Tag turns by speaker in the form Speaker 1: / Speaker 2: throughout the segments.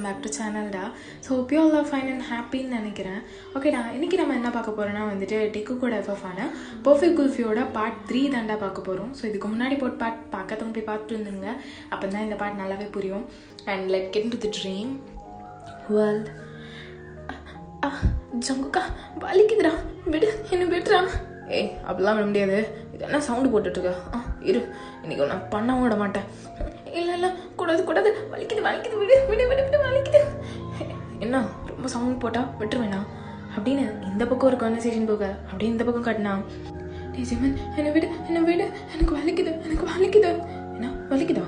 Speaker 1: Back to சேனல்டா. So hope you all are fine and happyன்னு நினைக்கிறேன். ஓகேடா, இன்றைக்கி நம்ம என்ன பார்க்க போகிறோன்னா வந்துட்டு டெக்குகோட எஃப்எஃபான பர்ஃபெக்ட் குல்ஃபியோட பார்ட் 3 தாண்டா பார்க்க போகிறோம். ஸோ இதுக்கு முன்னாடி போட்டு பார்க்காதவங்க போய் பார்த்துட்டு இருந்துங்க, அப்போ தான் இந்த பார்ட் நல்லாவே புரியும். And let get into the dream world. ஜங்குக்கா வலிக்குதுடா, விடு என்ன விடுறா. ஏய் அப்படிலாம் விட முடியாது, இது என்ன சவுண்டு போட்டுட்ருக்க? இரு, இன்றைக்கி நான் பண்ண விட மாட்டேன். இல்லை கூடாது வலிக்குது விடு விடு விடு விடு வலிக்குது. என்ன ரொம்ப சவுண்ட் போட்டால் விட்டுருவேண்ணா அப்படின்னு இந்த பக்கம் ஒரு கான்வர்சேஷன் போக அப்படியே இந்த பக்கம் காட்டினா, டே ஜிமன் என்னை விடு எனக்கு வலிக்குது என்ன வலிக்குதா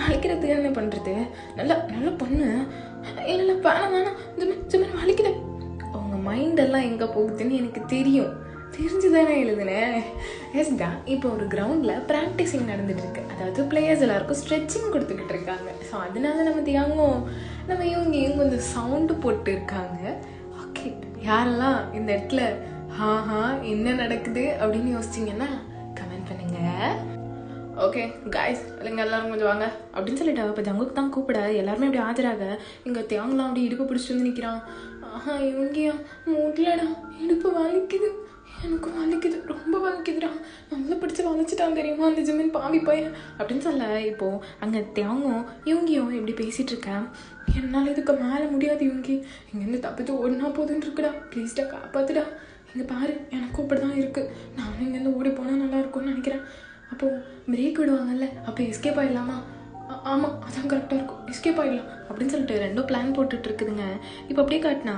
Speaker 1: வலிக்கிறதுக்கு என்ன பண்ணுறது? நல்லா பண்ணு. இல்லை வேணாம் ஜிமன் வலிக்குது. அவங்க மைண்டெல்லாம் எங்கே போகுதுன்னு எனக்கு தெரிஞ்சுதானே எழுதுனேன். எஸ்டா, இப்போ ஒரு கிரவுண்டில் ப்ராக்டிஸிங் நடந்துட்டு இருக்கு. அதாவது பிளேயர்ஸ் எல்லாருக்கும் ஸ்ட்ரெச்சிங் கொடுத்துக்கிட்டு இருக்காங்க. ஸோ அதனால நம்ம இவங்க கொஞ்சம் சவுண்டு போட்டு இருக்காங்க. ஓகே, யாரெல்லாம் இந்த இடத்துல என்ன நடக்குது அப்படின்னு யோசிச்சிங்கன்னா கமெண்ட் பண்ணுங்க. ஓகே காய்ஸ், இல்லைங்க எல்லாரும் கொஞ்சம் வாங்க அப்படின்னு சொல்லிட்டா. இப்போ ஜங்குக்கு தான் கூப்பிட எல்லாருமே அப்படி ஆஜராக இங்கே தேங்கலாம் அப்படி இடுப்பு பிடிச்சிட்டு வந்து நிற்கிறான். இவங்கயா மூட்லடா, இடுப்பு வலிக்குது, எனக்கு வலிக்குது, ரொம்ப வலிக்குதுடா, நல்லா பிடிச்சி வலிச்சிட்டான் தெரியுமா அந்த ஜிமின் பாவி பையன் அப்படின்னு சொல்ல. இப்போது அங்கே தேங்கும் இவங்கியும் எப்படி பேசிகிட்டு இருக்கேன். என்னால் இதுக்கு மேலே முடியாது இவங்கி, இங்கேருந்து தப்பிச்சு ஓடினா போதுன்னு இருக்குடா, ப்ளீஸ்டா காப்பாத்துடா. இங்கே பாரு எனக்கும் அப்படி தான் இருக்குது, நானும் இங்கேருந்து ஓடி போனால் நல்லா இருக்கும்னு நினைக்கிறேன். அப்போது பிரேக் விடுவாங்கல்ல, அப்போ எஸ்கேப் ஆகிடலாமா? ஆமாம் அதான் கரெக்டாக இருக்கும், எஸ்கேப் ஆகிடலாம் அப்படின்னு சொல்லிட்டு ரெண்டும் பிளான் போட்டுட்ருக்குதுங்க. இப்போ அப்படியே காட்டினா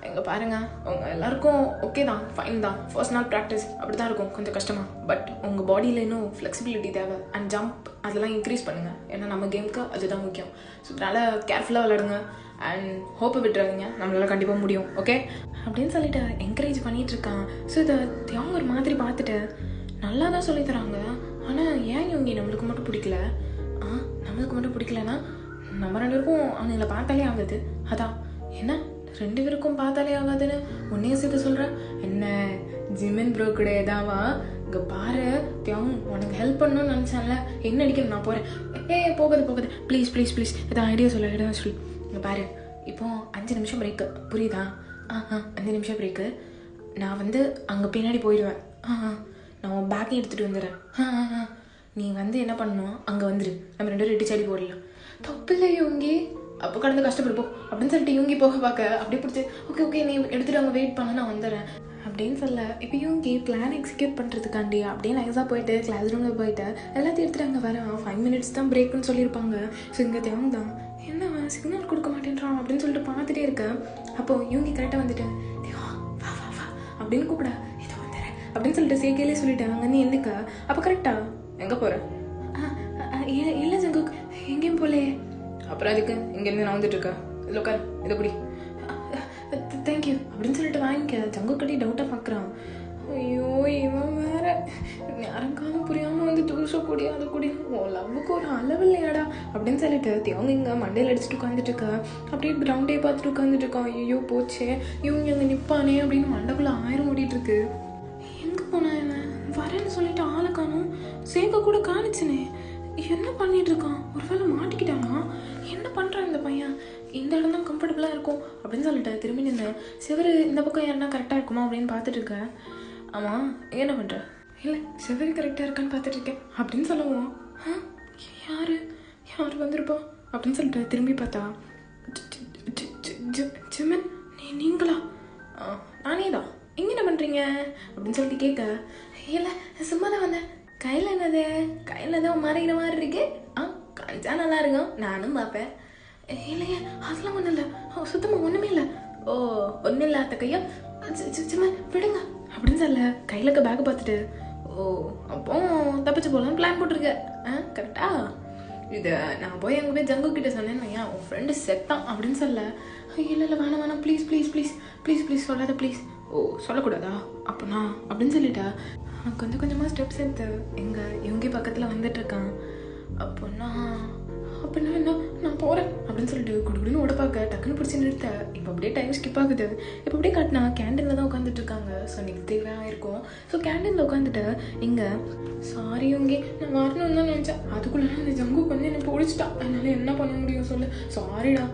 Speaker 1: எங்கே பாருங்கள், அவங்க எல்லாருக்கும் ஓகே தான், ஃபைன் தான், ஃபர்ஸ்ட் நாள் ப்ராக்டிஸ் அப்படி தான் இருக்கும், கொஞ்சம் கஷ்டமாக. பட் உங்கள் பாடியில் இன்னும் ஃப்ளெக்சிபிலிட்டி தேவை அண்ட் ஜம்ப் அதெல்லாம் இன்க்ரீஸ் பண்ணுங்கள். ஏன்னா நம்ம கேமுக்கு அதுதான் முக்கியம். ஸோ அதனால் கேர்ஃபுல்லாக விளையாடுங்க அண்ட் ஹோப்பை விட்டுறாதீங்க, நம்மளால் கண்டிப்பாக முடியும் ஓகே அப்படின்னு சொல்லிட்டு என்கரேஜ் பண்ணிகிட்ருக்கான். ஸோ இதை அவங்க ஒரு மாதிரி பார்த்துட்டு நல்லா தான் சொல்லித்தராங்க. ஆனால் ஏன் இவங்க நம்மளுக்கு மட்டும் பிடிக்கலன்னா நம்ம 2 பேருக்கும் அவனுங்களை பார்த்தாலே ஆகுது. அதான் என்ன 2 பேருக்கும் பார்த்தாலே ஆகாதுன்னு உன்னையே சேர்த்து சொல்கிறேன். என்ன ஜிமின் ப்ரோ கூட ஏதாவா? இங்கே பாரு தியாங், உனக்கு ஹெல்ப் பண்ணணும்னு நினச்சான்ல, என்ன அடிக்கணும் நான் போகிறேன். போகுது ப்ளீஸ் எதாவது ஐடியா சொல்லி. இங்கே பாரு, இப்போ 5 நிமிஷம் பிரேக்கு, புரியுதா? 5 நிமிஷம் பிரேக்கு. நான் அங்கே பின்னாடி போயிடுவேன். நான் உன் பேக்கையும் எடுத்துகிட்டு வந்துடுறேன். நீ என்ன பண்ணணும், அங்கே வந்துடு, நம்ம 2 பேரும் 2 சைடு போடலாம். தப்பில்லை இவங்கி, அப்போ கடந்து கஷ்டப்படுப்போம் அப்படின்னு சொல்லிட்டு இவங்கி போக பார்க்க அப்படியே பிடிச்சி ஓகே நீ எடுத்துகிட்டு அங்கே வெயிட் பண்ண, நான் வந்துடுறேன் அப்படின்னு சொல்ல. இப்போ இவங்கி பிளான் எக்ஸிக்யூட் பண்ணுறதுக்காண்டி அப்படியே நைஸாக போயிட்டு கிளாஸ் ரூமில் போயிட்டு எல்லாத்தையும் எடுத்துகிட்டு அங்கே வரேன். 5 மினிட்ஸ் தான் பிரேக்குன்னு சொல்லியிருப்பாங்க. ஸோ இங்கே தேவன் தான் என்ன சிக்னல் கொடுக்க மாட்டேன்றான் அப்படின்னு சொல்லிட்டு பார்த்துட்டே இருக்கேன். அப்போது இவங்கி கரெக்டாக வந்துட்டு வா அப்படின்னு கூப்பிட, இதோ வந்துடுறேன் அப்படின்னு சொல்லிட்டு சேக்கையிலே சொல்லிட்டேன். அங்கே நீ என்னக்கா? அப்போ கரெக்டாக எங்கே போகிறேன்? இல்லை ஜங்குக், எங்கேயும் போலே. அப்புறம் அதுக்கு இங்கேருந்து நான் வந்துட்டுருக்கேன், இதில் உட்கார், இதை குடி, தேங்க்யூ அப்படின்னு சொல்லிட்டு வாங்கிக்க. ஜங்கு கட்டி டவுட்டாக பார்க்குறான். ஐயோ இவன் வேற யாருக்காலும் புரியாமல் தூசக்கூடிய அதை கூடி லவ்வுக்கு ஒரு அளவு இல்லையாடா அப்படின்னு சொல்லிட்டு அவங்க இங்கே மண்டையில் அடிச்சுட்டு உட்காந்துட்டு இருக்கா. அப்படியே கிரவுண்டே பார்த்துட்டு உட்காந்துட்டு இருக்கான். ஐயோ போச்சே, இவங்க அங்கே நிற்பானே அப்படின்னு மண்டைக்குள்ளே 1000 ஓடிட்டுருக்கு. எங்கே போனா இவன்? வரேன்னு சொல்லிட்டு ஆளை காணும், சேர்க்க கூட காணிச்சுனே. என்ன பண்ணிட்டு இருக்கான்? ஒருவேளை மாட்டிக்கிட்டானா? என்ன பண்ணுறான் இந்த பையன்? இந்த இடம் தான் கம்ஃபர்டபுளாக இருக்கும் அப்படின்னு சொல்லிட்டு திரும்பி நின்று சிவரு இந்த பக்கம் யாருன்னா கரெக்டாக இருக்குமா அப்படின்னு பார்த்துட்டு இருக்கேன். ஆமாம் என்ன பண்ணுற? இல்லை சிவரு கரெக்டாக இருக்கான்னு பார்த்துட்டு இருக்கேன் அப்படின்னு சொல்லுவோம். யார் வந்திருப்பா அப்படின்னு சொல்லிட்டு திரும்பி பார்த்தா ஜிமன் நீங்களா? நானே தான். இங்கே என்ன பண்ணுறீங்க அப்படின்னு சொல்லிட்டு கேட்க, இல்லை சும்மா தான் வந்தேன். கையில் என்னது மறைகிற மாதிரி இருக்கு. காய்ச்சா நல்லா இருக்கும், நானும் பார்ப்பேன். இல்லையே அதெல்லாம் ஒன்றும் இல்லை, சுத்தமாக ஒன்றுமே இல்லை. ஓ ஒன்றும் இல்லை அத்த கையா, சும்மா விடுங்க அப்படின்னு சொல்ல கையில் இருக்க பேக்கை பார்த்துட்டு, ஓ அப்போ தப்பிச்சு போகலாம் பிளான் போட்டிருக்க கரெக்டா? இதை நான் போய் அங்கே போய் ஜங்கு கிட்ட சொன்னேன், ஏன் உன் ஃப்ரெண்டு செத்தான் அப்படின்னு சொல்ல. இல்லை வேணாம் ப்ளீஸ் சொல்லாத ப்ளீஸ். ஓ சொல்லக்கூடாதா அப்போனா அப்படின்னு சொல்லிட்டா. கொஞ்சம் கொஞ்சமாக ஸ்டெப்ஸ் எடுத்து இவங்க பக்கத்தில் வந்துட்டுருக்கான். அப்போனா என்ன நான் போகிறேன் அப்படின்னு சொல்லிட்டு குடுக்குன்னு ஓட பார்க்க டக்குன்னு பிடிச்சி நிறுத்த. இப்போ அப்படியே டைம் ஸ்கிப் ஆகுது. இப்போ அப்படியே காட்டினா கேண்டீனில் தான் உட்காந்துட்டு இருக்காங்க. ஸோ ஸோ நெகட்டிவாக இருக்கும். ஸோ கேண்டீனில் உட்காந்துட்டு இங்கே சாரி இவங்க நான் வரணும்னு தான் நினச்சேன், அதுக்குள்ளே அந்த ஜங்குக்கு வந்து என்னை பிடிச்சிட்டா, அதனால என்ன பண்ண முடியும் சொல்லு, சாரிடா.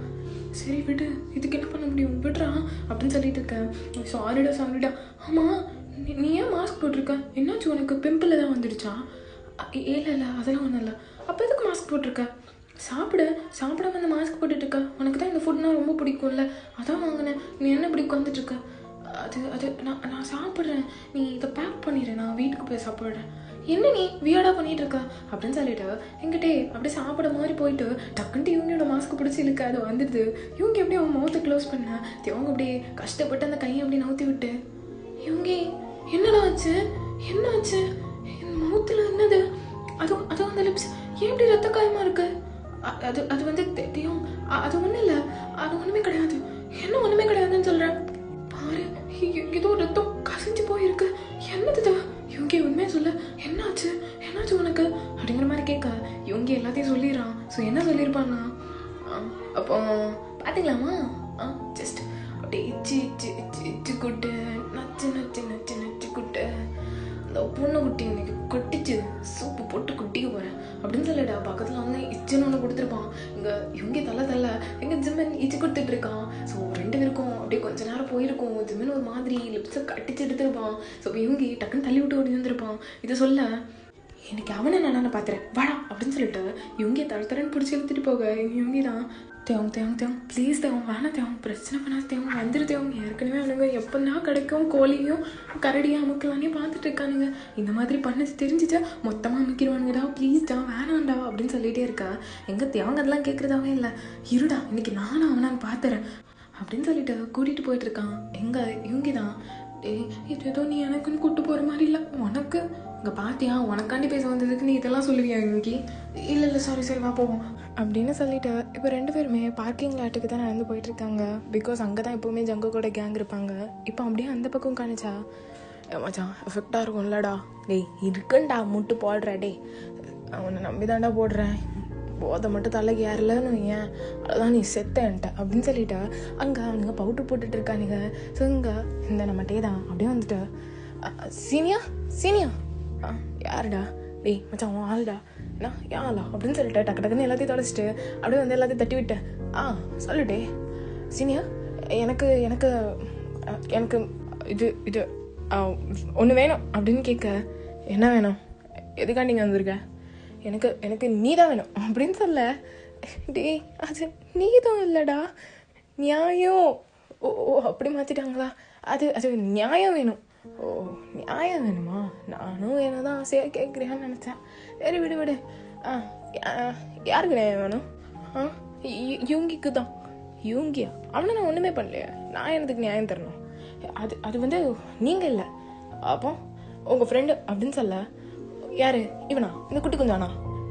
Speaker 1: சரி விடு, இதுக்கு என்ன பண்ண முடியும், விடுறா அப்படின்னு சொல்லிட்டு இருக்கேன். சாரிடா. ஆமாம் நீ ஏன் மாஸ்க் போட்டிருக்க, என்னாச்சு உனக்கு, பிம்பிள் தான் வந்துடுச்சா? இல்லை அதெல்லாம் ஒன்றும் இல்லை. அப்போ எதுக்கு மாஸ்க் போட்டிருக்க? சாப்பிட வந்து மாஸ்க் போட்டுட்ருக்க, உனக்கு தான் இந்த ஃபுட்னா ரொம்ப பிடிக்கும்ல, அதான் வாங்கினேன். நீ என்ன இப்படி உட்காந்துட்ருக்க? அது நான் சாப்பிட்றேன், நீ இதை பேக் பண்ணிடு, நான் வீட்டுக்கு போய் சாப்பிட்றேன். என்ன நீ வியர்டாக பண்ணிட்டு இருக்க அப்படின்னு சொல்லிட்டு என்கிட்டே அப்படியே சாப்பிட மாதிரி போயிட்டு டக்குன்ட்டு இவங்களோட மாஸ்க் பிடிச்சி இழுக்க, அது வந்துடுது. இவங்க எப்படியே அவன் மவுத்தை க்ளோஸ் பண்ண, அவங்க அப்படியே கஷ்டப்பட்டு அந்த கையை அப்படியே நவுத்தி விட்டு, இவங்க என்னடா ஆச்சு, என்னாச்சு, என் மவுத்தில் என்னது, அதுவும் அந்த லிப்ஸ் ஏன் இப்படி ரத்த காயமா இருக்கு? அது வந்து தெரியும், அது ஒன்றும் இல்லை, அது ஒன்றுமே கிடையாது. என்ன ஒன்றுமே கிடையாதுன்னு சொல்கிறேன் பாரு, ஏதோ ரத்தம் கசிஞ்சு போயிருக்கு, என்னது இவங்க உண்மையை சொல்ல, என்னாச்சு உனக்கு அப்படிங்கிற மாதிரி கேட்க இவங்க எல்லாத்தையும் சொல்லிடுறான். ஸோ என்ன சொல்லியிருப்பான்னா, அப்போ பார்த்துக்கலாமா, ஜஸ்ட் அப்படியே இச்சு குட்டு நச்சு குட்டு இந்த பொண்ணு குட்டி எனக்கு கொட்டிச்சு சூப்பு போட்டு குட்டிக்க போகிறேன் அப்படின்னு சொல்லிடா. பக்கத்தில் வந்து இச்சுன்னு ஒன்று கொடுத்துருப்பான். இங்கே இவங்க தலை எங்கள் ஜிம்மன் இச்சு கொடுத்துட்டு இருக்கான். ஸோ 2 பேருக்கும் அப்படியே கொஞ்ச நேரம் போயிருக்கும். ஜிம்மன் ஒரு மாதிரி லிப்ஸை கட்டிச்சு எடுத்துருப்பான். ஸோ இவங்க டக்குன்னு தள்ளி விட்டு ஓடி வந்துருப்பான். இதை சொல்ல எனக்கு அவனை நான் பார்த்துறேன் வாடா அப்படின்னு சொல்லிட்டு இவங்க தரன்னு பிடிச்சி எடுத்துகிட்டு போக இவங்க தான் தேவங்க ப்ளீஸ் தேவங்க வேணாம் தேவங்க பிரச்சனை பண்ணாது தேவங்க வந்துரு தேவங்க ஏற்கனவே அவனுங்க எப்போனா கிடைக்கும் கோழியும் கரடியும் அமுக்கலானே பார்த்துட்டு இருக்கானுங்க. இந்த மாதிரி பண்ணது தெரிஞ்சிச்சா மொத்தமாக அமுக்கிடுவானுங்கடா, ப்ளீஸ்டா வேணாம்டா அப்படின்னு சொல்லிகிட்டே இருக்கா. எங்கே தேவங்க அதெல்லாம் கேட்குறதாவே இல்லை. இருடா இன்னைக்கு நானும் அவனான்னு பார்த்துறேன் அப்படின்னு சொல்லிட்டு கூட்டிகிட்டு போயிட்டுருக்கான். எங்கே இவங்க தான் இது ஏதோ நீ எனக்குன்னு கூப்பிட்டு போகிற மாதிரி இல்லை, உனக்கு இங்கே பார்த்தியா உனக்காண்டி பேச வந்ததுக்கு நீ இதெல்லாம் சொல்லுவியா இன்னைக்கு? இல்லை சாரி வா போவோம் அப்படின்னு சொல்லிட்டு இப்போ 2 பேருமே பார்க்கிங் லாட்டுக்கு தான் நடந்து போயிட்டுருக்காங்க. பிகாஸ் அங்கே தான் எப்போவுமே ஜங்கு கூட கேங் இருப்பாங்க. இப்போ அப்படியே அந்த பக்கம் காணிச்சா மச்சான் எஃபெக்டாக இருக்கும்லடா, டேய் இருக்குண்டா முட்டு போடுற, டேய் அவனை நம்பி தாண்டா போடுறேன், போதை மட்டும் தலைக்கு ஏறலன்னு ஏன் அதான் நீ செத்தன்ட்ட அப்படின்னு சொல்லிட்டு அங்கே அவனுங்க பவுட்ரு போட்டுட்டு இருக்கானுங்க. ஸோ இங்கே இந்த நம்மகிட்டே தான் அப்படியே வந்துட்டு சீனியா யாருடா, டேய் மச்சான் அவன் ஆளுடா, என்ன யாரா அப்படின்னு சொல்லிட்டு டக்குன்னு எல்லாத்தையும் தொலைச்சிட்டு அப்படியே வந்து எல்லாத்தையும் தட்டி விட்டேன். சொல்லுடே சீனியா, எனக்கு எனக்கு எனக்கு இது ஒன்று வேணும் அப்படின்னு கேட்க, என்ன வேணும், எதுக்காண்டி இங்கே வந்திருக்க, எனக்கு நீ தான் வேணும் அப்படின்னு சொல்ல, டேய் அது நீ தான் இல்லைடா நியாயம். ஓ அப்படி மாற்றிட்டாங்களா, அது நியாயம் வேணும். ஓ நியாயம் வேணுமா, நானும் என்னதான் ஆசையாக கேட்குறியான்னு நினச்சேன். சரி விடு. யாருக்கு நியாயம் வேணும்? யூங்கிக்கு தான். யூங்கியா? அவனை நான் ஒன்றுமே பண்ணலையே, நான் எனக்கு நியாயம் தரணும். அது வந்து நீங்கள் இல்லை, அப்போ உங்கள் ஃப்ரெண்டு அப்படின்னு சொல்ல, யாரு இவனா, இந்த குட்டி குஞ்சானா,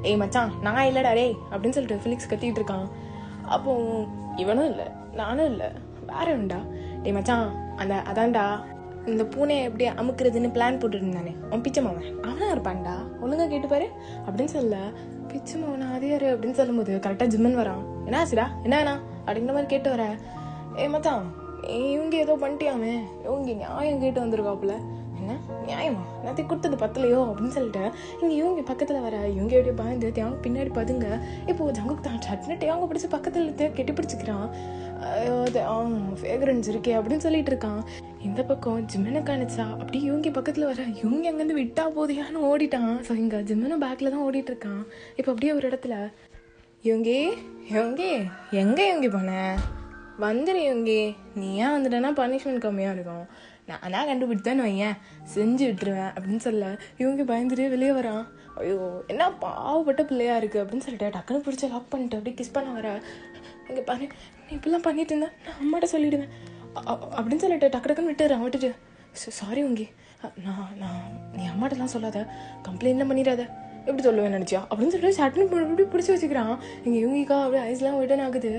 Speaker 1: ஏய் மச்சான் நான் இல்லைடா டே அப்படின்னு சொல்லிட்டு ஃபிலிக்ஸ் கத்திக்கிட்டு இருக்கான். அப்போ இவனும் இல்லை நானும் இல்லை வேற உண்டா, டேய் மச்சான் அதான்டா இந்த பூனை எப்படி அமுக்குறதுன்னு பிளான் போட்டுருந்தானே அவன் பிச்சைமாவன், அவனா இருப்பான்டா ஒழுங்கா கேட்டுப்பாரு அப்படின்னு சொல்ல, பிச்சைமாவனா அது யாரு அப்படின்னு சொல்லும் போது கரெக்டாக ஜிம்மன் வரான். என்ன ஆச்சுடா என்ன வேணா அப்படிங்கிற மாதிரி கேட்டு வர, ஏ மச்சான் இவங்க ஏதோ பண்ணிட்டியாமே, இவங்க நியாயம் கேட்டு வந்திருக்காப்புல, என்ன நியாயமா நான் கொடுத்தது பத்தலையோ அப்படின்னு சொல்லிட்டு இங்கே இவங்க பக்கத்தில் வர, இவங்க எப்படியே பயந்து தேவங்க பின்னாடி பதுங்க. இப்போ ஜங்குக்கு தான் சட்னு தேவங்க பிடிச்சி பக்கத்தில் கெட்டி பிடிச்சிக்கிறான். ஃபேக்ரன்ஸ் இருக்கே அப்படின்னு சொல்லிட்டு இருக்கான். இந்த பக்கம் ஜிம்மனை காணிச்சா அப்படி இவங்க பக்கத்தில் வர, இவங்க அங்கேருந்து விட்டா போதையான்னு ஓடிட்டான். ஸோ இங்கே ஜிம்மனும் பேக்கில் தான் ஓடிட்டு இருக்கான். இப்போ அப்படியே ஒரு இடத்துல இவங்க எங்கே போன வந்துடு, இவங்க நீ ஏன் வந்துட்டேன்னா பனிஷ்மெண்ட் கம்மியாக இருக்கும், நான் கண்டுபிடித்தான்னு வையேன் செஞ்சு விட்டுருவேன் அப்படின்னு சொல்ல, இவங்க பயந்துட்டு வெளியே வரான். ஐயோ என்ன பாவப்பட்ட பிள்ளையா இருக்குது அப்படின்னு சொல்லிட்டு டக்குன்னு பிடிச்ச லாக் பண்ணிட்டு அப்படியே கிஸ் பண்ண வர, இங்கே பாரு நீ இப்படிலாம் பண்ணிட்டு இருந்தேன் நான் அம்மாட்ட சொல்லிவிடுவேன் அப்படின்னு சொல்லிட்டு டக்குன்னு விட்டுட்டு சாரி உங்கி நான் நீ அம்மாட்டெல்லாம் சொல்லாத, கம்ப்ளைண்ட்லாம் பண்ணிடாத, எப்படி சொல்லுவேன் நினச்சியா அப்படின்னு சொல்லிட்டு சட்னி இப்படி பிடிச்சி வச்சுக்கிறான். இங்கே இவங்கிக்கா அப்படியே ஐஸ்லாம் விடன் ஆகுது.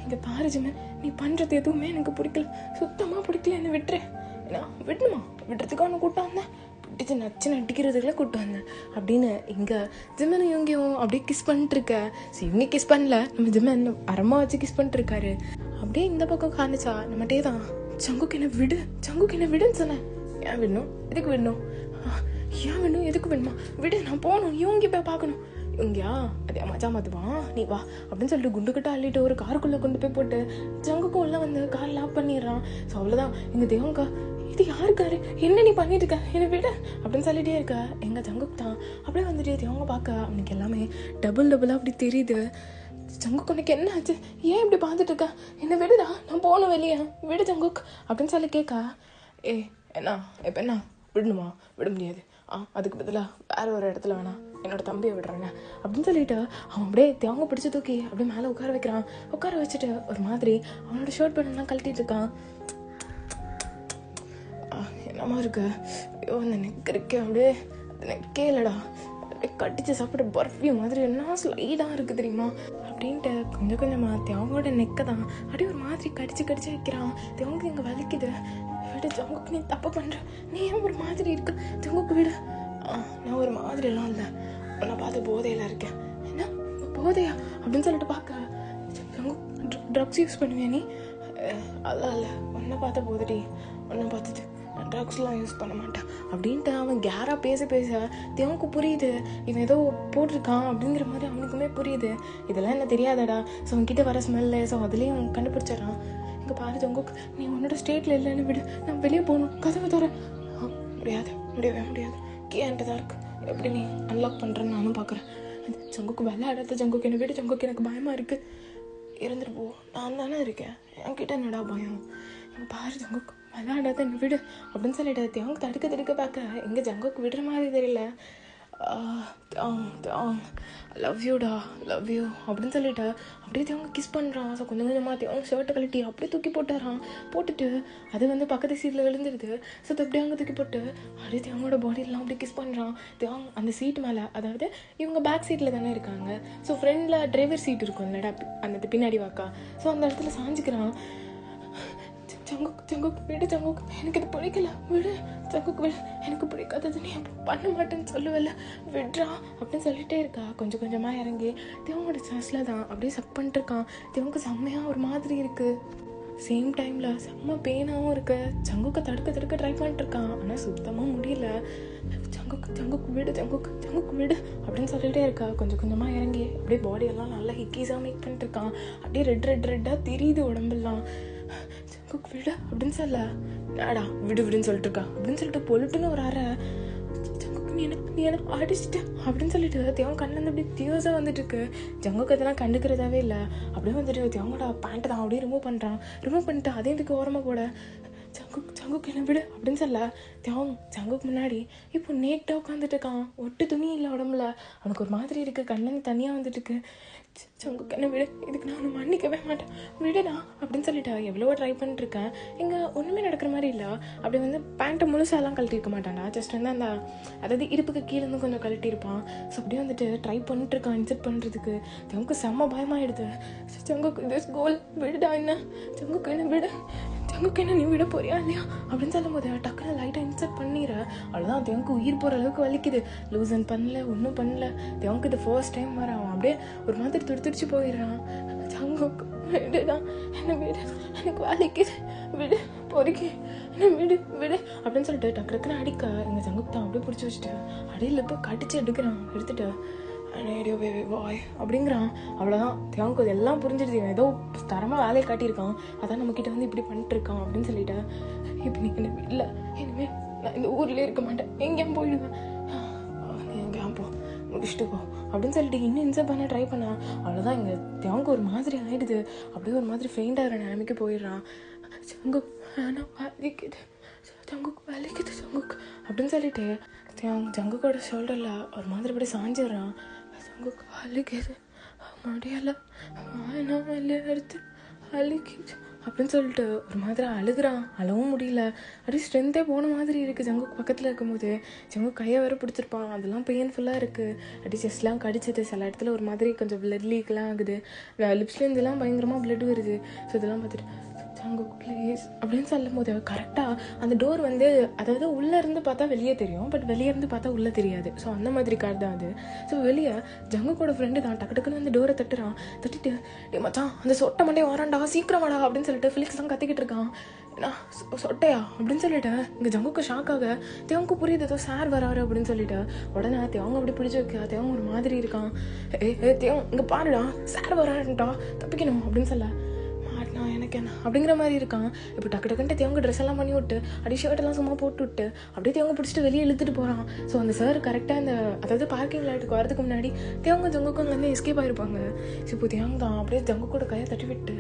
Speaker 1: இங்கே பாரு ஜிம்மன் நீ பண்ணுறது எதுவுமே எனக்கு பிடிக்கல, சுத்தமாக பிடிக்கல, என்ன விட்டுறேன், ஏன்னா விடணுமா, விடுறதுக்கு அவனை கூப்பிட்டு வந்தேன், பிடிச்சி நடிக்கிறதுக்குள்ள கூப்பிட்டு வந்தேன் அப்படின்னு இங்கே ஜிம்மனும் இவங்கையும் அப்படியே கிஸ் பண்ணிட்டு இருக்க. சரி இவங்க கிஸ் பண்ணல, நம்ம ஜிம்மன் அரமா வச்சு கிஸ் பண்ணிட்டு இருக்காரு. அப்படியே இந்த பக்கம் காணிச்சா நம்மகிட்டே தான் ஜங்குக்கு என்ன விடுன்னு சொன்னேன். ஏன் விடணும், எதுக்கு விடணும், ஏன் விடணும், எதுக்கு விடணுமா, விடு, நான் போகணும், இவங்க போய் பார்க்கணும். இங்கயா அதே மச்சா மாத்துவான், நீ வா அப்படின்னு சொல்லிட்டு குண்டுக்கிட்ட அள்ளிட்டு ஒரு காருக்குள்ளே கொண்டு போய் போட்டு ஜங்குக்கும் உள்ள வந்து கார் லாக் பண்ணிடுறான். ஸோ அவ்வளோதான். எங்கள் தேவங்கா இது யாருக்காரு, என்ன நீ பண்ணிட்டு இருக்க, என்னை விட அப்படின்னு சொல்லிட்டே இருக்க. எங்கள் ஜங்குக்கு தான் அப்படியே வந்துட்டு தேவங்க பார்க்க அவனுக்கு எல்லாமே டபுளாக அப்படி தெரியுது. ஜங்குக்கு உனக்கு என்ன ஆச்சு, ஏன் இப்படி பார்த்துட்டு இருக்க, என்னை விடுடா, நான் போகணும் வெளியே, விடு ஜங்குக் அப்படின்னு சொல்லி கேட்க. என்ன இப்போ என்ன விடணுமா, விட முடியாது, அதுக்கு பதிலாக வேற ஒரு இடத்துல வேணாம், என்னோட தம்பியை விடுறாங்க அப்படின்னு சொல்லிட்டு அவன் அப்படியே தேவங்க பிடிச்சி தூக்கி அப்படியே மேலே உட்கார வைக்கிறான். உட்கார வச்சுட்டு ஒரு மாதிரி அவனோட ஷர்ட் பேண்ட்லாம் கழட்டிட்டு இருக்கான். என்னமா இருக்கு, ஐயோ அந்த நெக் இருக்கே, அப்படியே அது நெக்கே இல்லைடா, அப்படியே கட்டிச்சு சாப்பிட பர்ஃப்யூம் மாதிரி என்ன ஸ்லைடாக இருக்குது தெரியுமா அப்படின்ட்டு கொஞ்சம் கொஞ்சமாக தேவங்களோட நெக்கை தான் அப்படியே ஒரு மாதிரி கடிச்சு வைக்கிறான். தேவங்க இங்கே வலிக்குது, விடு ஜங்குக்கு, நீ தப்பு பண்ணுற, நீ ஏன் ஒரு மாதிரி இருக்கு, ஜங்குக்கு விடு. நான் ஒரு மாதிரி எல்லாம் இல்லை, உன்னை பார்த்து போதையில இருக்கேன். என்ன போதையா அப்படின்னு சொல்லிட்டு பார்க்க, ட்ரக்ஸ் யூஸ் பண்ணுவேன் நீ, அதெல்லாம் இல்லை, உன்னை பார்த்த போதடி, உன்னை பார்த்துட்டு நான் ட்ரக்ஸ்லாம் யூஸ் பண்ண மாட்டேன் அப்படின்ட்டு அவன் கேராக பேச தேவனுக்கு புரியுது இவன் ஏதோ போட்டிருக்கான் அப்படிங்கிற மாதிரி அவனுக்குமே புரியுது. இதெல்லாம் என்ன தெரியாதடா, ஸோ அவன்கிட்ட வர ஸ்மெல்லு, ஸோ அதுலேயும் அவன் கண்டுபிடிச்சிடறான். இங்கே பாரு ஜங்குக், நீ உன்னோட ஸ்டேட்டில் இல்லைன்னு விடு, நான் வெளியே போகணும், கதவை தர. முடியவே முடியாது, கீ என்கிட்ட தான் இருக்கு, எப்படி நீ அன்லாக் பண்ணுறேன்னு நானும் பார்க்குறேன். ஜங்குக்கு விளையாடாத ஜங்குக், என்னை விடு ஜங்குக், எனக்கு பயமாக இருக்குது, இருந்துட்டு போ, நான் தானே இருக்கேன், என்கிட்ட என்னடா பயம், எங்கள் பாரு ஜங்குக் விளையாடாத, என்னை விடு அப்படின்னு சொல்லிட்டு தேவங்க தடுக்க பார்க்க எங்கே ஜங்குக்கு விடுற மாதிரி தெரியல. லவ் யூடா, லவ் யூ அப்படின்னு சொல்லிட்டு அப்படியே தேவங்க கிஸ் பண்ணுறான். ஸோ கொஞ்சம் கொஞ்சமாக தேவங்க ஷர்ட்டை கழட்டி அப்படியே தூக்கி போட்டுட்டு அது வந்து பக்கத்து சீட்டில் விழுந்துருது. ஸோ அது அப்படியே அங்கே தூக்கி போட்டு அப்படியே தேவங்களோட பாடியெல்லாம் அப்படியே கிஸ் பண்ணுறான். தேவங்க அந்த சீட்டு மேலே, அதாவது இவங்க பேக் சீட்டில் தானே இருக்காங்க, ஸோ ஃப்ரெண்டில் டிரைவர் சீட் இருக்கும் இல்லைடா, அந்த பின்னாடி வாக்கா, ஸோ அந்த இடத்துல சாஞ்சிக்கிறான். ஜங்குக் விடு ஜங்குக், எனக்கு இது பிடிக்கல, விடு ஜங்குக் விடு, எனக்கு பிடிக்காதது நீ பண்ண மாட்டேன்னு சொல்லுவல, விட்றா அப்படின்னு சொல்லிட்டே இருக்கா. கொஞ்சம் கொஞ்சமாக இறங்கி தேவங்களோட சாஸில் தான் அப்படியே சக் பண்ணிட்டு இருக்கான். தேவங்க செம்மையாக ஒரு மாதிரி இருக்குது, சேம் டைமில் செம்ம பெயினாகவும் இருக்குது. ஜங்குக்கை தடுக்க ட்ரை பண்ணிட்டு இருக்கான், ஆனால் சுத்தமாக முடியல. ஜங்குக் விடு ஜங்குக் விடு அப்படின்னு சொல்லிட்டே இருக்கா. கொஞ்சம் கொஞ்சமாக இறங்கி அப்படியே பாடியெல்லாம் நல்லா ஹிக்கீஸாக மேக் பண்ணிட்டு இருக்கான். அப்படியே ரெட்டாக தெரியுது உடம்பெல்லாம். ஜங்குக் விடு அப்படின்னு சொல்ல, நாடா விடுன்னு சொல்லிட்டு இருக்கா அப்படின்னு சொல்லிட்டு பொழுட்டுன்னு ஒரு அரை. ஜங்குக் நீ எனக்கு அடிச்சிட்ட அப்படின்னு சொல்லிட்டு தேவன் கண்ணில் அப்படி தியோஸாக வந்துட்டு இருக்கு. ஜங்குக் அதெல்லாம் கண்டுக்கிறதாவே இல்லை. அப்படியே வந்துட்டு தேவங்களோட பேண்ட்டை தான் அப்படியே ரிமூவ் பண்ணிட்டு அதே இதுக்கு ஓரமாக கூட ஜங்குக் என்ன விடு அப்படின்னு சொல்ல, ஜங்குக் முன்னாடி இப்போ நேக்டாக உட்காந்துட்டு இருக்கான். ஒட்டு துணி இல்லை உடம்புல, அவனுக்கு ஒரு மாதிரி இருக்குது, கண்ணன் தனியாக வந்துட்டு இருக்கு. ஜங்குக் என்ன விடு, இதுக்கு நான் ஒன்று மன்னிக்கவே மாட்டேன், விடுடா அப்படின்னு சொல்லிட்டா. எவ்வளவோ ட்ரை பண்ணிட்டுருக்கேன், இங்கே ஒன்றுமே நடக்கிற மாதிரி இல்லை. அப்படி வந்து பேண்ட்டை முழுசாலாம் கழட்டிருக்க மாட்டான்டா, ஜஸ்ட் வந்து அந்த அதாவது இடுப்புக்கு கீழேருந்து கொஞ்சம் கழட்டியிருப்பான். ஸோ அப்படியே வந்துட்டு ட்ரை பண்ணிட்டுருக்கான் இன்செப்ட் பண்ணுறதுக்கு. ஜங்குக்கு செம்ம பயமாயிடுது. ஜங்குக் திஸ் கோல் விடுடா, என்ன ஜங்குக் என்ன விடு, ஜங்குக்கு என்ன நீ விட போறியா இல்லையா அப்படின்னு சொல்லும் போது டக்குன்னு லைட்டாக இன்செப்ட் பண்ணிடுற. அவ்வளோதான், தேவனுக்கு உயிர் போகிற அளவுக்கு வலிக்குது. லூசன் பண்ணல, ஒன்றும் பண்ணல. தேவனுக்கு இது ஃபர்ஸ்ட் டைம் வர, அவன் அப்படியே ஒரு மாதிரி துடிச்சு போயிடுறான். ஜங்குக் விடுடா, என்ன விடு, எனக்கு வலிக்குது, விடு பொறுக்கி, என்ன விடு அப்படின்னு சொல்லிட்டு டக்குன்னு அடிக்க எங்கள் ஜங்குக் தான் அப்படியே பிடிச்சி வச்சுட்டு அப்படியே லிப்பை கடிச்சு எடுத்துட்டு ரேடியோ பேபி பாய் அப்படிங்கிறான். அவ்வளோதான், தேவனுக்கு அது எல்லாம் புரிஞ்சிடுது. ஏதோ தரமாக வேலையை காட்டியிருக்கான், அதான் நம்மக்கிட்ட வந்து இப்படி பண்ணிட்டுருக்கான் அப்படின்னு சொல்லிட்டு. இப்போ நீ என்ன இல்லை, இனிமேல் நான் இந்த ஊர்லேயே இருக்க மாட்டேன், எங்கேயும் போயிடுவேன், நீ எங்கேயும் போ, முடிச்சுட்டு போ அப்படின்னு சொல்லிட்டு இன்னும் இன்செப்ட் பண்ண ட்ரை பண்ணான். அவ்வளோதான், இங்கே தேவனுக்கு ஒரு மாதிரி ஆகிடுது. அப்படியே ஒரு மாதிரி ஃபெயிண்டாகிற நிலைமைக்கு போயிடுறான். ஜங்குக் ஆனால் வலிக்குது, ஜங்குக் அப்படின்னு சொல்லிட்டு ஜங்குக்கோட ஷோல்டரில் ஒரு மாதிரி அப்படியே சாஞ்சிடுறான். ஜங்குக் வலிக்குது, முடியலை, வெளியே எடுத்து வலிக்குது அப்படின்னு சொல்லிட்டு ஒரு மாதிரி அழுகிறான். அழவும் முடியல, அப்படியே ஸ்ட்ரென்த்தே போன மாதிரி இருக்குது. ஜங்குக் பக்கத்தில் இருக்கும்போது ஜங்குக் கையை வேறு பிடிச்சிருப்பான், அதெல்லாம் பெயின்ஃபுல்லாக இருக்குது. அப்படியே செஸ்ட்லாம் கடிச்சது, சில இடத்துல ஒரு மாதிரி கொஞ்சம் பிளட் லீக்லாம் ஆகுது, லிப்ஸ்லேருந்துலாம் பயங்கரமாக பிளட் வருது. ஸோ இதெல்லாம் பார்த்துட்டு ஜங்குக் ப்ளீஸ் அப்படின்னு சொல்லும் போது கரெக்டாக அந்த டோர் வந்து, அதாவது உள்ளே இருந்து பார்த்தா வெளியே தெரியும், பட் வெளியே இருந்து பார்த்தா உள்ளே தெரியாது. ஸோ அந்த மாதிரி கார் தான் அது. ஸோ வெளியே ஜங்குக்கோட ஃப்ரெண்டு தான் டக்குன்னு அந்த டோரை தட்டிட்டு, டே மச்சான் அந்த சொட்டை மண்டே வரான்டா, சீக்கிரம் வாடா அப்படின்னு சொல்லிட்டு ஃபிலிக்ஸ் தான் கத்திக்கிட்டு இருக்கான். நான் சொட்டையா அப்படின்னு சொல்லிட்டேன். இங்கே ஜங்குக்கு ஷாக்காக தேவங்க புரியுது ஏதோ சார் வராரு அப்படின்னு சொல்லிட்டு உடனே தேவங்க அப்படி பிடிச்சி வைக்க தேவங்க ஒரு மாதிரி இருக்கான். தேவங்க இங்கே பாருடா சார் வராருன்ட்டா தப்பிக்கணும் அப்படின்னு சொல்ல மாட்டினா எனக்கு என்ன அப்படிங்கிற மாதிரி இருக்கான். இப்போ டக்கு டக்குன்ட்டு தேவங்க ட்ரெஸ் எல்லாம் பண்ணி விட்டு அப்படியே ஷர்ட்டெல்லாம் சும்மா போட்டு விட்டு அப்படியே தேவங்க பிடிச்சிட்டு வெளியே இழுத்துட்டு போகிறான். ஸோ அந்த சார் கரெக்டாக அந்த அதாவது பார்க்கிங் லாட்டுக்கு வரதுக்கு முன்னாடி தேவங்க ஜங்குக்கு அங்கேருந்து எஸ்கேப் ஆகிருப்பாங்க. ஸோ இப்போ தேவங்க தான் அப்படியே ஜங்கு கூட கையை தட்டி விட்டு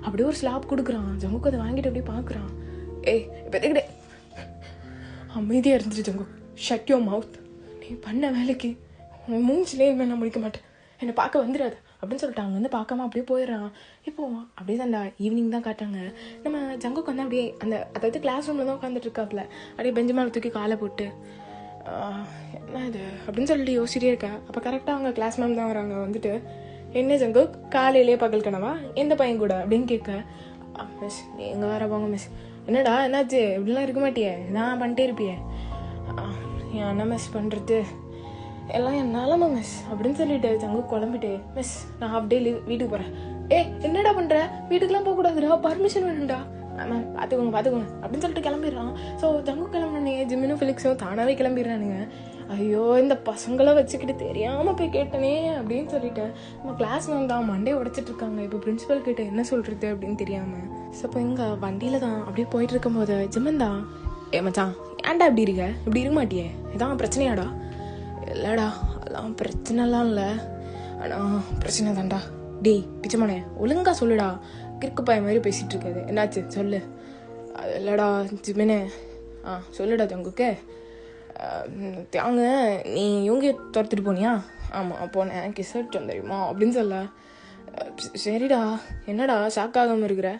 Speaker 1: அப்படியே ஒரு ஸ்லாப் கொடுக்குறான். ஜங்குக்கு அதை வாங்கிட்டு அப்படியே பார்க்குறான். இப்போ எதுக்கிட்டே அமைதியாக இருந்துச்சு ஜங்கு. ஷட் யோர் மவுத். நீ பண்ண வேலைக்கு மூஞ்சிலே இனிமேல் நான் முடிக்க மாட்டேன், என்னை பார்க்க வந்துடாது அப்படின்னு சொல்லிட்டு அங்கே வந்து பார்க்காம அப்படியே போயிடுறான். இப்போது அப்படியே தான்டா ஈவினிங் தான் காட்டாங்க. நம்ம ஜங்குக்கு வந்து அப்படியே அந்த அதாவது கிளாஸ் ரூமில் தான் உட்காந்துட்டு இருக்காப்புல அப்படியே பெஞ்சு மேலே தூக்கி காலை போட்டு என்ன இது அப்படின்னு சொல்லிட்டு யோசிச்சிட்டே இருக்கேன். அப்போ கரெக்டாக அவங்க கிளாஸ் மேம் தான் வராங்க. வந்துட்டு என்ன ஜங்கு காலையிலே பகல் கனவா எந்த பையன் கூட அப்படின்னு கேட்க, மிஸ் நீங்கள் வேற போங்க மிஸ். என்னடா என்னாச்சு இப்படிலாம் இருக்க மாட்டியே, நான் பண்ணிட்டே இருப்பியே. என்ன மிஸ் பண்ணுறது எல்லாம் என் நிலமை மிஸ் அப்படின்னு சொல்லிட்டு ஜங்கு குழம்பிட்டு, மிஸ் நான் ஹாஃப் டே வீட்டுக்கு போகிறேன். என்னடா பண்ணுற, வீட்டுக்குலாம் போகக்கூடாதுடா, பர்மிஷன் வேணும்டா. மேம் பார்த்துக்கோங்க அப்படின்னு சொல்லிட்டு கிளம்பிடுறான். ஸோ ஜங்கு கிளம்புனே ஜிம்மினும் ஃபிலிக்ஸும் தானாகவே கிளம்பிடுறானுங்க. ஐயோ இந்த பசங்களை வச்சுக்கிட்டு தெரியாமல் போய் கேட்டனே அப்படின்னு சொல்லிட்டு நம்ம கிளாஸ் மேம் தான் மண்டே உடைச்சிட்டு இருக்காங்க. இப்போ பிரின்சிபல் கிட்ட என்ன சொல்கிறது அப்படின்னு தெரியாமல். ஸோ இப்போ இங்கே வண்டியில் தான் அப்படியே போயிட்டு இருக்கும்போது ஜிம்மன் தான், மச்சான் ஏன்டா இப்படி இருக்க மாட்டியே, இதான் பிரச்சனையாடா? இல்லைடா அதெல்லாம் பிரச்சனைலாம் இல்லை, ஆனால் பிரச்சனை தான்டா. டேய் பிச்சமானே ஒழுங்கா சொல்லுடா, கிறுக்கு பாய மாதிரி பேசிகிட்டு இருக்காது, என்னாச்சு சொல்லு. அது இல்லைடா ஜிம்மனே. சொல்லுடா ஜங்குக்கு. தேங்க நீ இவங்க துரத்துட்டு போனியா? ஆமாம் போனேன், கிஸ் அடிச்சோம் தெரியுமா அப்படின்னு சொல்ல. சரிடா என்னடா ஷாக் ஆகாமல் இருக்கிற,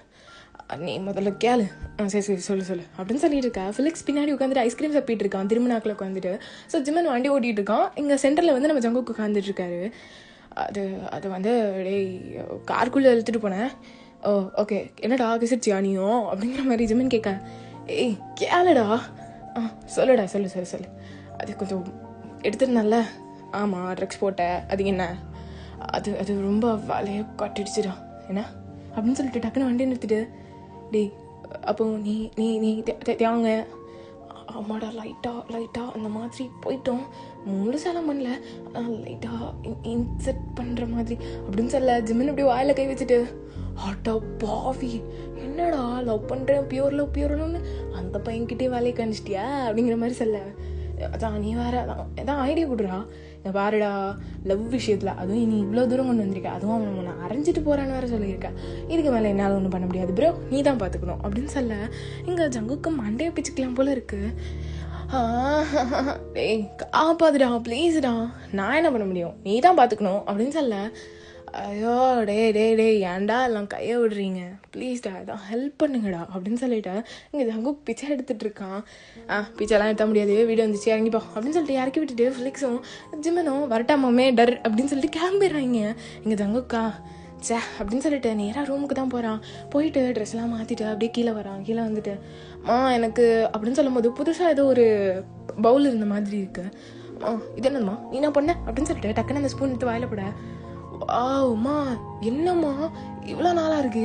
Speaker 1: நீ முதல்ல கேளு. சரி சொல்லு அப்படின்னு சொல்லிட்டு இருக்கா. ஃபிலிக்ஸ் பின்னாடி உட்காந்துட்டு ஐஸ்கிரீம் சாப்பிட்டு இருக்கான் திருமணாக்கில் உட்காந்துட்டு. ஸோ ஜிம்மன் வண்டி ஓட்டிகிட்டு இருக்கான். இங்கே சென்டரில் வந்து நம்ம ஜங்குக்கு உட்காந்துட்டு இருக்காரு. அது வந்து டேய் கார்க்குள்ளே இழுத்துட்டு போனேன். ஓகே என்னடா கிசிச்சியா நீயும் அப்படிங்கிற மாதிரி ஜிம்மன் கேட்க. கேளுடா. சொல்லுடா சொல்லு. அது கொஞ்சம் எடுத்துருந்தால. ஆமாம் ட்ரக்ஸ் போட்டேன், அது என்ன அது ரொம்ப வலையை காட்டிடுச்சுடா என்ன அப்படின்னு சொல்லிட்டு டக்குன்னு வண்டி நிறுத்திட்டு, டேய் அப்போ நீ நீ நீ தேவாங்க. ஆமாடா லைட்டாக அந்த மாதிரி போயிட்டோம், முழுசாலாம் பண்ணல, லைட்டாக இன்செர்ட் பண்ணுற மாதிரி அப்படின்னு சொல்ல. ஜிம்மன் அப்படியே வாயில் கை வச்சுட்டு, ஆட்டா பாவி என்னடா லவ் பண்ணுறேன் பியூர் லவ்னு அந்த பையன்கிட்டே வேலையை கணிச்சிட்டியா அப்படிங்கிற மாதிரி சொல்ல. அதான் நீ வேற எதாவது ஐடியா கொடுறா, இந்த பாருடா லவ் விஷயத்தில் அதுவும் நீ இவ்வளோ தூரம் கொண்டு வந்திருக்க, அதுவும் அவன் உன்னை அரைஞ்சிட்டு போகிறான்னு வேற சொல்லியிருக்கேன். இதுக்கு மேலே என்னால் ஒன்றும் பண்ண முடியாது ப்ரோ, நீ தான் பார்த்துக்கணும் அப்படின்னு சொல்ல. இங்கே ஜங்குக்கு மண்டையை பிச்சுக்கலாம் போல இருக்கு. டேய் காப்பாதுடா ப்ளீஸ்டா, நான் என்ன பண்ண முடியும், நீ தான் பார்த்துக்கணும் அப்படின்னு சொல்ல. ஐயோ டே ஏன்டா எல்லாம் கையை விடுறீங்க ப்ளீஸ்டா, அதான் ஹெல்ப் பண்ணுங்கடா அப்படின்னு சொல்லிட்டு இங்கே ஜங்கு பிச்சை எடுத்துகிட்டு இருக்கான். பிச்சைலாம் எடுத்த முடியாது, வீடு வந்துச்சு இறங்கிப்போ அப்படின்னு சொல்லிட்டு இறக்கி விட்டுட்டு ஃபிலிக்ஸும் ஜிம்மனும் வரட்டாமே டர் அப்படின்னு சொல்லிட்டு கிளம்பிடுறாங்க. இங்கே ஜங்குக்கா அப்படின்னு சொல்லிட்டு நேராக ரூமுக்கு தான் போகிறான். போயிட்டு ட்ரெஸ்லாம் மாற்றிட்டு அப்படியே கீழே வரான். கீழே வந்துட்டு எனக்கு அப்படின்னு சொல்லும் போது புதுசாக ஏதோ ஒரு பவுல் இருந்த மாதிரி இருக்கு. இது என்னம்மா நீ என்ன பண்ண அப்படின்னு சொல்லிட்டு டக்குன்னு அந்த ஸ்பூன் எடுத்து வாயில போட. அம்மா என்னம்மா இவ்வளோ நாளாக இருக்கு,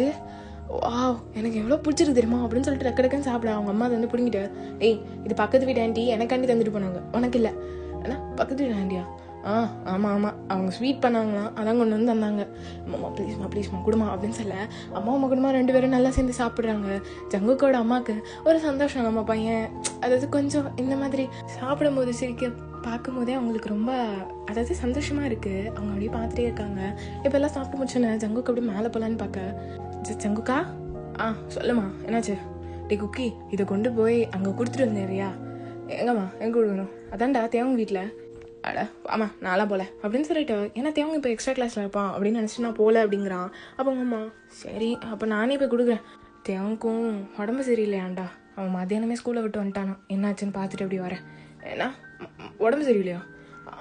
Speaker 1: எனக்கு எவ்வளோ பிடிச்சிருக்கு தெரியுமா அப்படின்னு சொல்லிட்டு டக்குன்னு சாப்பிட. அவங்க அம்மா அதை வந்து பிடிங்கிட்டு, இது பக்கத்து வீட்டு ஆண்டி எனக்காண்டி தந்துட்டு போனாங்க, உனக்கு இல்லை ஏன்னா பக்கத்து வீட்டு ஆண்டியா? ஆமாம் அவங்க ஸ்வீட் பண்ணாங்களாம், அதான் கொண்டு வந்து தந்தாங்க. அம்மா ப்ளீஸ்மா கொடுமா அப்படின்னு சொல்ல. அம்மா குடும்பம் 2 பேரும் நல்லா சேர்ந்து சாப்பிட்றாங்க. ஜங்குக்கோட அம்மாவுக்கு ஒரு சந்தோஷம், நம்ம பையன் அதாவது கொஞ்சம் இந்த மாதிரி சாப்பிடும் போது சிரிக்க பார்க்கும் போதே அவங்களுக்கு ரொம்ப அதாவது சந்தோஷமாக இருக்குது. அவங்க அப்படியே பார்த்துட்டே இருக்காங்க. இப்போ எல்லாம் சாப்பிட்டு முடிச்சோன்னே ஜங்குக்கு அப்படியே மேலே போகலான்னு பார்க்க. ஜங்குக்கா சொல்லுமா என்னாச்சு? டே குக்கி இதை கொண்டு போய் அங்கே கொடுத்துட்டு வந்தேரியா? எங்கம்மா எங்கே கொடுக்கணும்? அதான்டா தேவங்க வீட்டில். அட ஆமாம் நான்லாம் போகல அப்படின்னு சொல்லிட்டு, ஏன்னா தேவங்க இப்போ எக்ஸ்ட்ரா கிளாஸில் இருப்பான் அப்படின்னு நினச்சிட்டு நான் போகல அப்படிங்கிறான். அப்போ அம்மா சரி அப்போ நானே போய் கொடுக்குறேன். தேவனுக்கும் உடம்பு சரியில்லையாண்டா, அவன் மத்தியானமே ஸ்கூலை விட்டு வந்துட்டானா, என்னாச்சுன்னு பார்த்துட்டு அப்படி வரேன். ஏன்னா உடம்பு சரியில்லையா?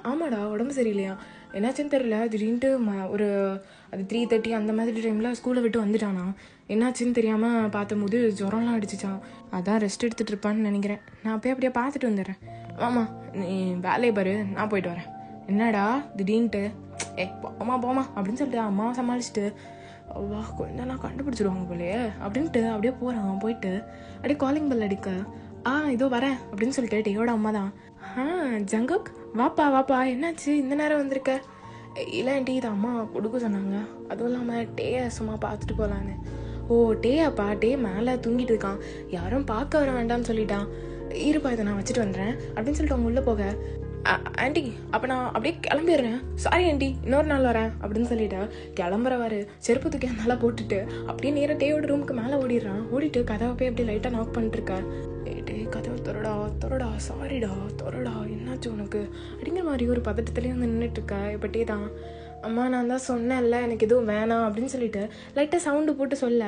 Speaker 1: ஆமாடா உடம்பு சரியில்லையா, என்னாச்சுன்னு தெரியல, திடீர்னுட்டு ஒரு அது 3:30 அந்த மாதிரி டைமில் ஸ்கூலை விட்டு வந்துட்டானா. என்னாச்சுன்னு தெரியாமல் பார்த்தம்போது ஜுரம்லாம் அடிச்சிச்சான், அதான் ரெஸ்ட் எடுத்துகிட்டு இருப்பான்னு நினைக்கிறேன். நான் போய் அப்படியே பார்த்துட்டு வந்துடுறேன். ஆமாம் நீ வேலையை பாரு, நான் போயிட்டு வரேன். என்னடா திடீர்னுட்டு போமா அப்படின்னு சொல்லிட்டு அம்மாவை சமாளிச்சுட்டு வா கொஞ்சம் நான் கண்டுபிடிச்சிடுவாங்க போலையே அப்படின்ட்டு அப்படியே போகிறான். போயிட்டு அப்படியே காலிங் பெல் அடிக்க இதோ வரேன் அப்படின்னு சொல்லிட்டு டேயோட அம்மா தான். ஜங்குக் வாப்பா வாப்பா, என்னாச்சு இந்த நேரம் வந்திருக்க? இல்லை ஆண்டி, இது அம்மா கொடுக்க சொன்னாங்க, அதுவும் இல்லாமல் டேயை சும்மா பார்த்துட்டு போகலான்னு. ஓ டேயாப்பா, டே மேலே தூங்கிட்டு இருக்கான், யாரும் பார்க்க வர வேண்டாம்னு சொல்லிட்டான். இருப்பா இதை நான் வச்சுட்டு வந்துடுறேன் அப்படின்னு சொல்லிட்டு அவங்க உள்ளே போக, ஆண்டி அப்போ நான் அப்படியே கிளம்பிடுறேன், சாரி ஆண்டி இன்னொரு நாள் வரேன் அப்படின்னு சொல்லிட்டு கிளம்புறவாரு செருப்பு தூக்கி நல்லா போட்டுட்டு அப்படியே நேராக டேயோட ரூமுக்கு மேலே ஓடிடுறான். ஓடிட்டு கதவை போய் அப்படியே லைட்டாக நாக் பண்ணிட்டுருக்க. டே கதவை தொடடா சாரிடா தொடடா, என்னாச்சு உனக்கு அப்படிங்கிற மாதிரி ஒரு பதட்டத்துலேயே வந்து நின்றுட்டுருக்க. இப்போ டே தான், அம்மா நான் தான் சொன்னேன்ல எனக்கு எதுவும் வேணாம் அப்படின்னு சொல்லிட்டு லைட்டாக சவுண்டு போட்டு சொல்ல,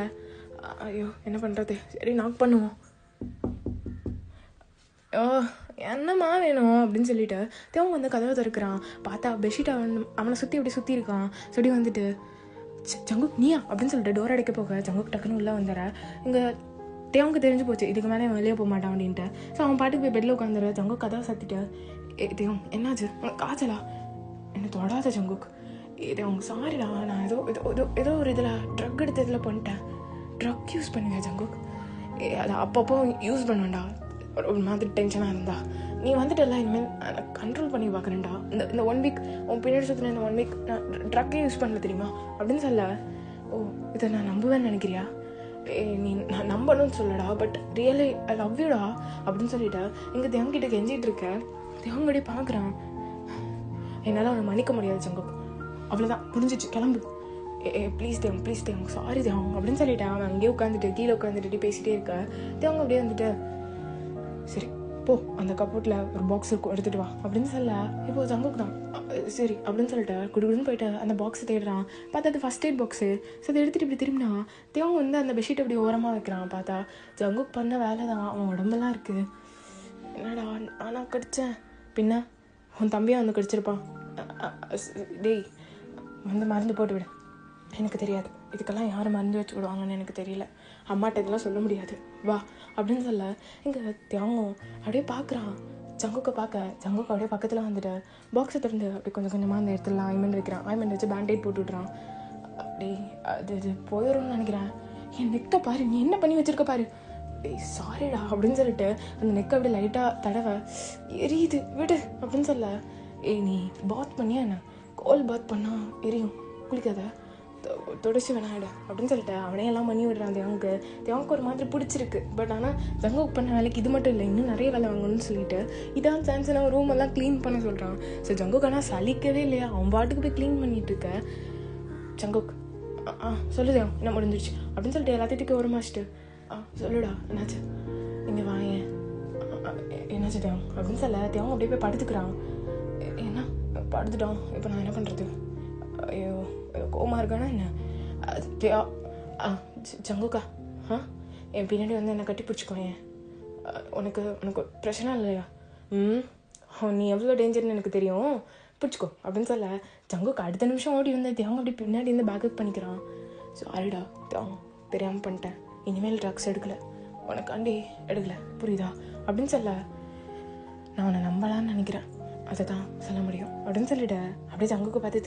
Speaker 1: ஐயோ என்ன பண்ணுறது, சரி நாக் பண்ணுவோம். என்னம்மா வேணும் அப்படின்னு சொல்லிட்டு தேவன் வந்து கதவை திறக்கிறான். பார்த்தா பெட்ஷீட் அவனை சுற்றி அப்படி சுற்றி இருக்கான். சொல்லி வந்துட்டு ஜங்குக் நீயா அப்படின்னு சொல்லிட்டு டோர் அடைக்க போக ஜங்குக் டக்குன்னு உள்ளே வந்துடுற. இங்கே தேவனுக்கு தெரிஞ்சு போச்சு இதுக்கு மேலே வெளியே போக மாட்டான் அப்படின்ட்டு. ஸோ அவன் பாட்டுக்கு போய் பெட்டில் உட்காந்துரு. ஜங்குக் கதவை சத்திட்டு, தேவன் என்னாச்சு காய்ச்சலா, என்ன தொடாத ஜங்குக், தேவன் சாரிடா நான் ஏதோ ஒரு இதில் ட்ரக் எடுத்து இதில் பண்ணிட்டேன், ட்ரக் யூஸ் பண்ணுங்க ஜங்குக், அதை அப்பப்போ யூஸ் பண்ணுவேன்டா, ஒரு மாதிரி டென்ஷனாக இருந்தா நீ வந்துட்டல, இனிமேல் கண்ட்ரோல் பண்ணி பார்க்குறேன்டா, இந்த 1 வீக் உன் பின்னாடி சுற்றின இந்த 1 வீக் நான் ட்ரக்கே யூஸ் பண்ணல தெரியுமா அப்படின்னு சொல்ல. ஓ இதை நான் நம்புவேன்னு நினைக்கிறியா, நீ நான் நம்பணும்னு சொல்லடா, பட் ரியலி ஐ லவ் யூடா அப்படின்னு சொல்லிட்டு இங்கே தேவங்கிட்ட கெஞ்சிட்டு இருக்க. தேவங்கடி பார்க்குறான், என்னால் அவனை மன்னிக்க முடியாது ஜங்குக், அவ்வளோதான் புரிஞ்சிச்சு கிளம்பு, ப்ளீஸ் தேவங்க சாரி தேவங்க அப்படின்னு சொல்லிட்டேன். அவன் அங்கேயே உட்காந்துட்டு கீழே உட்காந்துட்டு பேசிகிட்டே இருக்க. தேவங்க அப்படியே வந்துட்டு, சரி போ அந்த கப்போர்ட்டில் ஒரு பாக்ஸ் இருக்கும் எடுத்துகிட்டு வா அப்படின்னு சொல்ல. இப்போ ஜங்குக் தான் சரி அப்படின்னு சொல்லிட்டு குடுக்குன்னு போயிட்டு அந்த பாக்ஸை தேடுறான். பார்த்தா அது ஃபஸ்ட் எய்ட் பாக்ஸு. ஸோ அதை எடுத்துகிட்டு இப்படி திரும்பினா தேவங்க வந்து அந்த பெட்ஷீட் அப்படி ஓரமாக வைக்கிறான். பார்த்தா ஜங்குக் பண்ண வேலை தான், அவன் உடம்பெல்லாம் இருக்குது. என்னடா ஆனால் கடிச்சேன், பின்ன உன் தம்பியாக வந்து கடிச்சிருப்பான், டேய் வந்து மருந்து போட்டு விடு, எனக்கு தெரியாது இதுக்கெல்லாம் யாரும் மருந்து வச்சு விடுவாங்கன்னு எனக்கு தெரியல, அம்மாட்ட இதெல்லாம் சொல்ல முடியாது வா அப்படின்னு சொல்ல. இங்கே தியாங்கும் அப்படியே பார்க்குறான் ஜங்குக்கை பார்க்க. ஜங்குக்கு அப்படியே பக்கத்தில் வந்துட்டு பாக்ஸை திறந்து அப்படி கொஞ்சம் கொஞ்சமாக அந்த இடத்துல ஆயின்மெண்ட் வைக்கிறான். ஆயின்மெண்ட் வச்சு பேண்டேட் போட்டு விட்றான். அப்படி அது போயிடும்னு நினைக்கிறேன். என் நெக்கை பாரு, நீ என்ன பண்ணி வச்சிருக்க பாரு, டேய் சாரிடா அப்படின்னு சொல்லிட்டு அந்த நெக்கை அப்படியே லைட்டாக தடவை, எரியுது விடு அப்படின்னு சொல்ல. நீ பாத் பண்ணியா என்ன, கோல் பாத் பண்ணால் எரியும், குளிக்காத, தொடச்சி வேணாடு அப்படின்னு சொல்லிட்டு அவனையெல்லாம் பண்ணி விடுறான். தேவனுக்கு ஒரு மாதிரி பிடிச்சிருக்கு. பட் ஆனால் ஜங்குக் பண்ண வேலைக்கு இது மட்டும் இல்லை, இன்னும் நிறைய வேலை வாங்கணும்னு சொல்லிட்டு இதான் சான்ஸ் நான் ரூம் எல்லாம் க்ளீன் பண்ண சொல்கிறான். ஸோ ஜங்குக் ஆனால் சலிக்கவே இல்லையா, அவன் பாட்டுக்கு போய் க்ளீன் பண்ணிட்டு இருக்க. ஜங்குக் சொல்லு தேவன் என்ன முடிஞ்சிடுச்சு அப்படின்னு சொல்லிட்டு எல்லாத்தையும் ஒரு மாச்சிட்டு, சொல்லுடா என்னாச்சு, இங்கே வாயேன், என்னாச்சு தேவன் அப்படின்னு சொல்ல. தேவன் அப்படியே போய் படுத்துக்கிறான். என்ன படுத்துட்டான், இப்போ நான் என்ன பண்ணுறது, ஐயோ கோமா இருக்கானா என்ன. ஜங்குக்கா என் பின்னாடி வந்து என்னை கட்டி பிடிச்சிக்கோயேன், உனக்கு பிரச்சனை இல்லையா, நீ எவ்வளோ டேஞ்சர்னு எனக்கு தெரியும், பிடிச்சிக்கோ அப்படின்னு சொல்ல. ஜங்குக்கு அடுத்த நிமிஷம் ஓடி வந்து தேவங்க அப்படி பின்னாடி இருந்து பேக்கப் பண்ணிக்கிறான். சாரிடா தேவன் தெரியாமல் பண்ணிட்டேன், இனிமேல் ட்ரக்ஸ் எடுக்கலை, உனக்காண்டி எடுக்கலை புரியுதா அப்படின்னு சொல்ல. நான் உன்னை நம்பலான்னு நினைக்கிறேன், அதை தான் சொல்ல முடியும் அப்படின்னு சொல்லிட்டு அப்படியே ஜங்குக்கு பார்த்து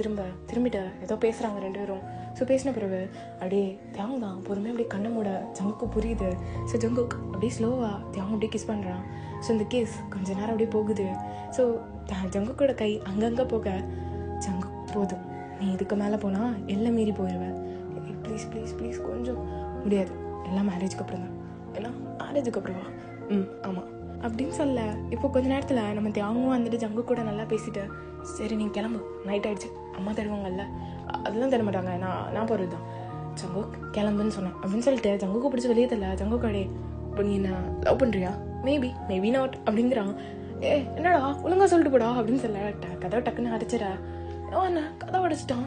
Speaker 1: திரும்பிட்டு ஏதோ பேசுகிறாங்க 2 பேரும். ஸோ பேசின பிறகு அப்படியே தியாங் தான் பொறுமையாக அப்படியே கண்ணை மூட ஜங்குக்கு புரியுது. ஸோ ஜங்குக் அப்படியே ஸ்லோவாக தியாங் அப்படியே கிஸ் பண்ணுறான். ஸோ இந்த கிஸ் கொஞ்ச நேரம் அப்படியே போகுது. ஸோ ஜங்குக்கோட கை அங்கங்கே போக, ஜங்குக் போதும், நீ இதுக்கு மேலே போனால் எல்லாம் மீறி போயிடுவேன், ப்ளீஸ் ப்ளீஸ் ப்ளீஸ் கொஞ்சம் முடியாது, எல்லாம் மேரேஜுக்கு அப்புறம் தான், எல்லாம் மேரேஜுக்கு அப்புறமா ஆமாம் அப்படின்னு சொல்ல. இப்போ கொஞ்ச நேரத்தில் நம்ம தியாகவும் வந்துட்டு ஜங்கு கூட நல்லா பேசிட்டு, சரி நீ கிளம்பு நைட் ஆகிடுச்சு, அம்மா தருவாங்கல்ல, அதெல்லாம் தர மாட்டாங்க, நான் போகிறது தான், ஜங்கு கிளம்புன்னு சொன்னேன் அப்படின்னு சொல்லிட்டு ஜங்குக்கு பிடிச்சி வெளியே தரல. ஜங்கு கடே இப்போ நீ என்ன லவ் பண்ணுறியா, மேபி நாட் அப்படிங்கிறான். என்னடா ஒழுங்கா சொல்லிட்டு போடா அப்படின்னு சொல்ல. கதவை டக்குன்னு அடைச்சிட. என்ன கதவை அடைச்சிட்டான்,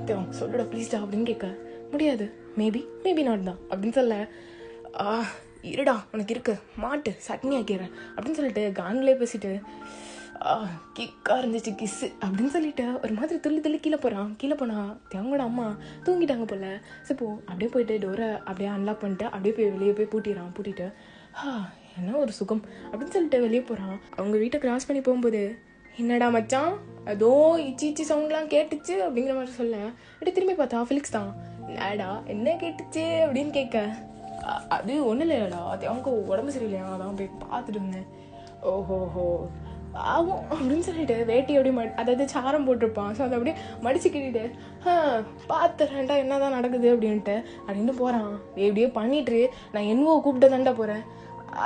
Speaker 1: தேவன் சொல்லுடா ப்ளீஸ்டா அப்படின்னு கேட்க. முடியாது, மேபி நாட் தான் அப்படின்னு சொல்ல. இருடா உனக்கு இருக்கு மாட்டு சட்னி ஆக்கிறேன் அப்படின்னு சொல்லிட்டு கான்லேயே பேசிட்டு, கிக்காக இருந்துச்சு கிஸ்ஸு அப்படின்னு சொல்லிட்டு ஒரு மாதிரி துள்ளி கீழே போனால் தேவங்களோட அம்மா தூங்கிட்டாங்க போல். ஸோ இப்போ அப்படியே போயிட்டு டோரை அப்படியே அன்லாக் பண்ணிட்டு அப்படியே போய் வெளியே போய் பூட்டிட்டு என்ன ஒரு சுகம் அப்படின்னு சொல்லிட்டு வெளியே போகிறான். அவங்க வீட்டை கிராஸ் பண்ணி போகும்போது, என்னடா மச்சான் அதோ இச்சி சவுண்ட்லாம் கேட்டுச்சு அப்படிங்கிற மாதிரி சொல்ல. அப்படி திரும்பி பார்த்தா ஃபிலிக்ஸ் தான். ஏடா என்ன கேட்டுச்சு அப்படின்னு கேட்க, அது ஒன்றும் இல்லைடா, அது அவங்க உடம்பு சரியில்லையா, அதான் போய் பார்த்துட்டு இருந்தேன். ஓஹோஹோ ஆகும் அப்படின்னு சொல்லிட்டு வேட்டி அப்படியே அதாவது சாரம் போட்டிருப்பான். ஸோ அதை அப்படியே மடிச்சு கிட்டிட்டு பார்த்துறேன்டா என்ன தான் நடக்குது அப்படின்ட்டு போகிறான். எப்படியே பண்ணிட்டு நான் என்னவோ கூப்பிட்டு தாண்டா போகிறேன்.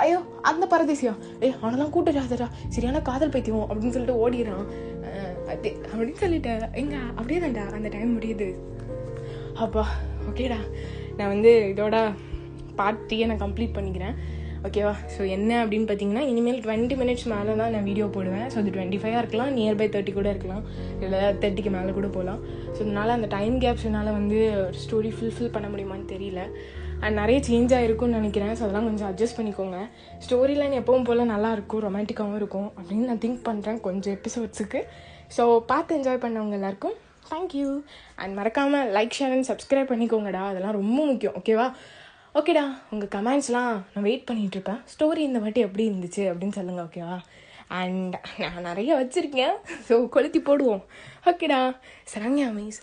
Speaker 1: ஐயோ அந்த பரதேசியா, அவனெல்லாம் கூப்பிட்டுடாதடா, சரியான காதல் பைத்தியம் அப்படின்னு சொல்லிட்டு ஓடிடுறான். அது அப்படின்னு சொல்லிட்டு அப்படியே தான்டா அந்த டைம் முடியுது. அப்பா ஓகேடா, நான் இதோட பார்ட் 3 நான் கம்ப்ளீட் பண்ணிக்கிறேன். ஓகேவா? ஸோ என்ன அப்படின்னு பார்த்தீங்கன்னா, இனிமேல் 20 minutes மேலே தான் நான் வீடியோ போடுவேன். ஸோ அது 25 இருக்கலாம், நியர்பை 30 கூட இருக்கலாம், இல்லை 30க்கு மேலே கூட போகலாம். ஸோ அதனால் அந்த டைம் கேப்ஸ்னால ஸ்டோரி ஃபுல்ஃபில் பண்ண முடியுமான்னு தெரியல. அண்ட் நிறைய சேஞ்ச் ஆகிருக்கும்னு நினைக்கிறேன். ஸோ அதெல்லாம் கொஞ்சம் அட்ஜஸ்ட் பண்ணிக்கோங்க. ஸ்டோரி லைன் எப்பவும் போல் நல்லாயிருக்கும், ரொமான்டிக்காகவும் இருக்கும் அப்படின்னு நான் திங்க் பண்ணுறேன் கொஞ்சம் எபிசோட்ஸுக்கு. ஸோ பார்த்து என்ஜாய் பண்ணவங்க எல்லாருக்கும் தேங்க்யூ. அண்ட் மறக்காமல் லைக், ஷேர் அண்ட் சப்ஸ்கிரைப் பண்ணிக்கோங்கடா, அதெல்லாம் ரொம்ப முக்கியம். ஓகேவா? ஓகேடா, உங்கள் கமெண்ட்ஸ்லாம் நான் வெயிட் பண்ணிகிட்ருப்பேன். ஸ்டோரி இந்த வாட்டி எப்படி இருந்துச்சு அப்படின்னு சொல்லுங்கள். ஓகேவா? அண்ட் நான் நிறைய வச்சுருக்கேன், ஸோ கொளுத்தி போடுவோம். ஓகேடா, சரண்யா மீஸ்.